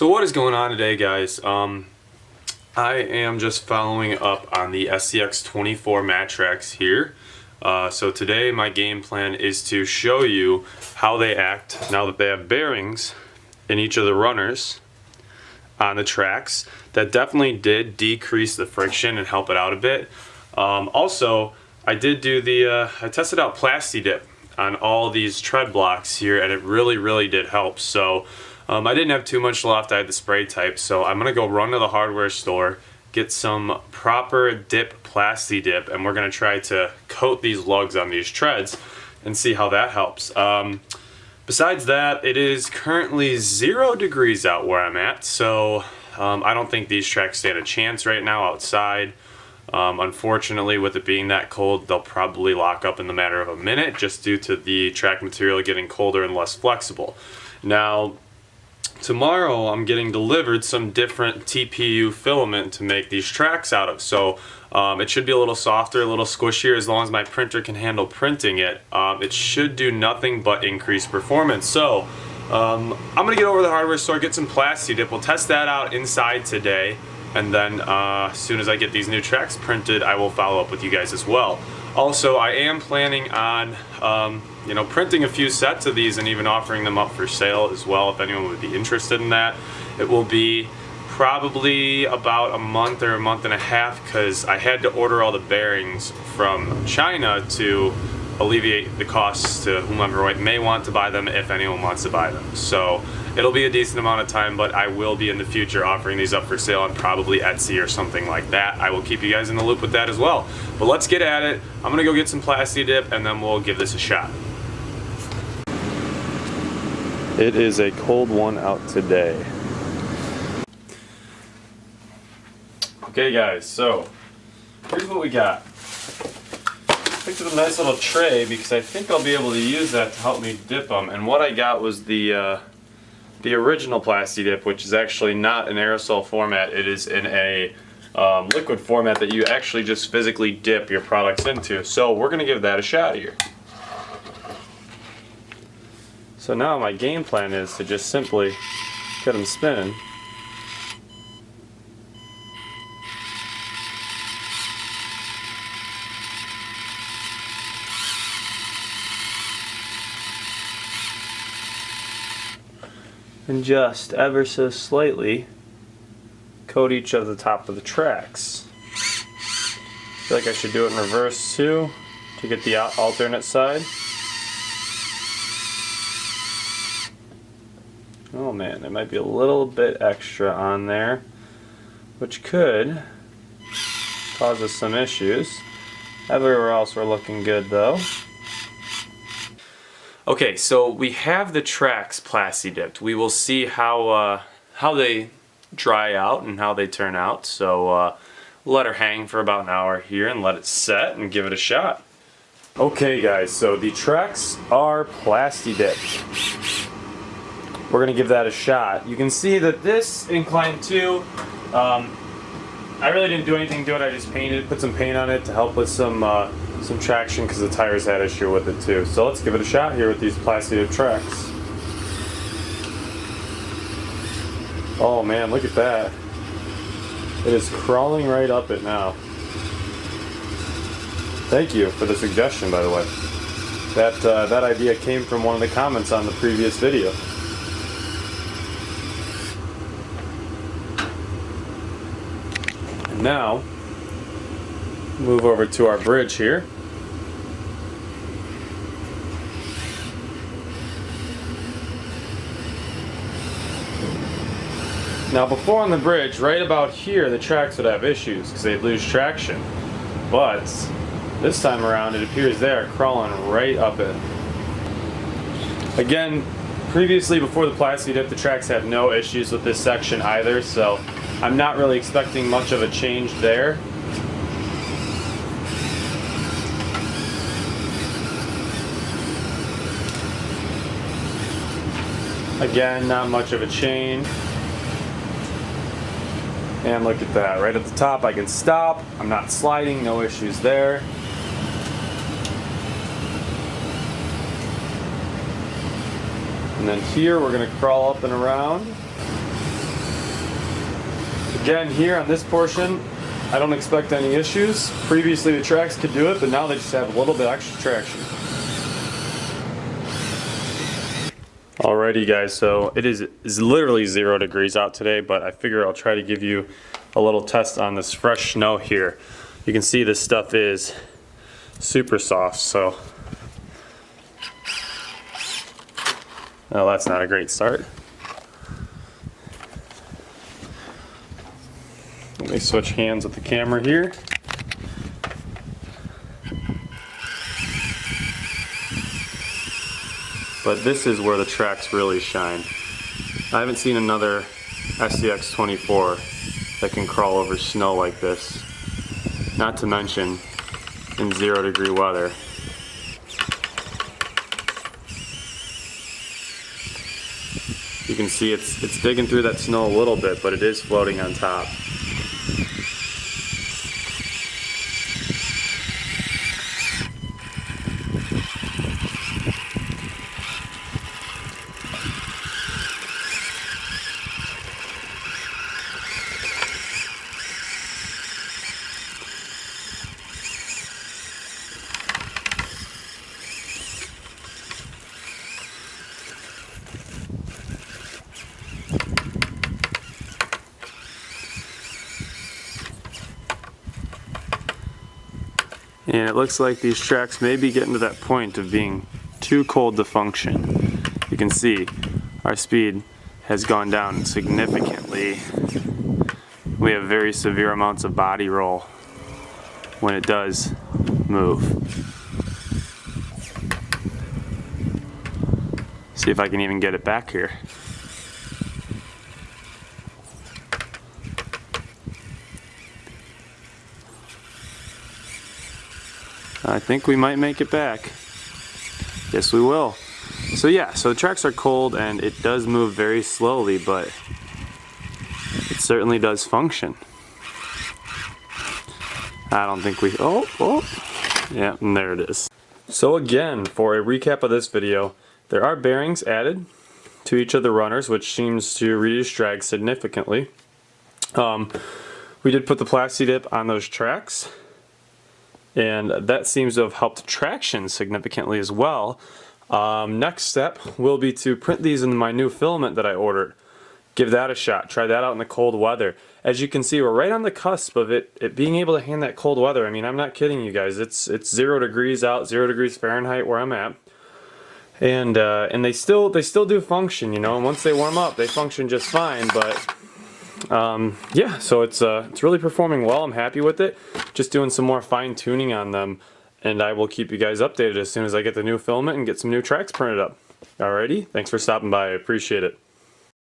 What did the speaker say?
So what is going on today, guys? I am just following up on the SCX24 Mattracks here. So today my game plan is to show you how they act now that they have bearings in each of the runners on the tracks. That definitely did decrease the friction and help it out a bit. Also, I did do I tested out plastidip on all these tread blocks here, and it really did help. So I didn't have too much left. I had the spray type, so I'm gonna go run to the hardware store, get some proper dip plastidip, and we're gonna try to coat these lugs on these treads and see how that helps. Besides that, it is currently 0 degrees out where I'm at, so I don't think these tracks stand a chance right now outside. Unfortunately, with it being that cold, they'll probably lock up in the matter of a minute just due to the track material getting colder and less flexible. Now, tomorrow I'm getting delivered some different TPU filament to make these tracks out of. So it should be a little softer, a little squishier. As long as my printer can handle printing it, it should do nothing but increase performance. So I'm gonna get over to the hardware store, get some plastidip. We'll test that out inside today, and then as soon as I get these new tracks printed, I will follow up with you guys as well. Also, I am planning on printing a few sets of these and even offering them up for sale as well if anyone would be interested in that. It will be probably about a month or a month and a half, because I had to order all the bearings from China to alleviate the costs to whomever may want to buy them, if anyone wants to buy them. So it'll be a decent amount of time, but I will be in the future offering these up for sale on probably Etsy or something like that. I will keep you guys in the loop with that as well. But let's get at it. I'm gonna go get some plastidip and then we'll give this a shot. It is a cold one out today. Okay guys, so here's what we got. Picked up a nice little tray because I think I'll be able to use that to help me dip them. And what I got was the original plastidip, which is actually not an aerosol format. It is in a liquid format that you actually just physically dip your products into. So we're gonna give that a shot here. So now my game plan is to just simply get them spinning. And just ever so slightly coat each of the top of the tracks. I feel like I should do it in reverse too, to get the alternate side. Oh man, there might be a little bit extra on there, which could cause us some issues. Everywhere else we're looking good though. Okay, so we have the tracks plastidiped. We will see how they dry out and how they turn out. So let her hang for about an hour here and let it set and give it a shot. Okay guys, so the tracks are plastidipped. We're gonna give that a shot. You can see that this incline too, I really didn't do anything to it. I just put some paint on it to help with some traction because the tires had issue with it too. So let's give it a shot here with these plastidip tracks. Oh man, look at that. It is crawling right up it now. Thank you for the suggestion, by the way. That idea came from one of the comments on the previous video. And now, move over to our bridge here. Now before on the bridge, right about here, the tracks would have issues because they'd lose traction. But this time around, it appears they are crawling right up it. Again, previously before the plastidip, the tracks had no issues with this section either, so I'm not really expecting much of a change there. Again, not much of a change. And look at that, right at the top I can stop, I'm not sliding, no issues there. And then here we're going to crawl up and around. Again, here on this portion, I don't expect any issues. Previously the tracks could do it, but now they just have a little bit extra traction. Alrighty guys, so it is literally 0 degrees out today, but I figure I'll try to give you a little test on this fresh snow here. You can see this stuff is super soft, so well, that's not a great start. Let me switch hands with the camera here. But this is where the tracks really shine. I haven't seen another SCX24 that can crawl over snow like this. Not to mention in 0 degree weather. You can see it's digging through that snow a little bit, but it is floating on top. And it looks like these tracks may be getting to that point of being too cold to function. You can see our speed has gone down significantly. We have very severe amounts of body roll when it does move. See if I can even get it back here. I think we might make it back. Yes, we will. So yeah, so the tracks are cold and it does move very slowly, but it certainly does function. I don't think we, yeah, and there it is. So again, for a recap of this video, there are bearings added to each of the runners, which seems to reduce drag significantly. We did put the plastidip on those tracks, and that seems to have helped traction significantly as well. Next step will be to print these in my new filament that I ordered. Give that a shot. Try that out in the cold weather. As you can see, we're right on the cusp of it being able to handle that cold weather. I mean, I'm not kidding you guys. It's 0 degrees out, 0 degrees Fahrenheit where I'm at, and they still do function. You know, and once they warm up, they function just fine. But yeah, so it's really performing well. I'm happy with it. Just doing some more fine tuning on them, and I will keep you guys updated as soon as I get the new filament and get some new tracks printed up. Alrighty, thanks for stopping by. I appreciate it.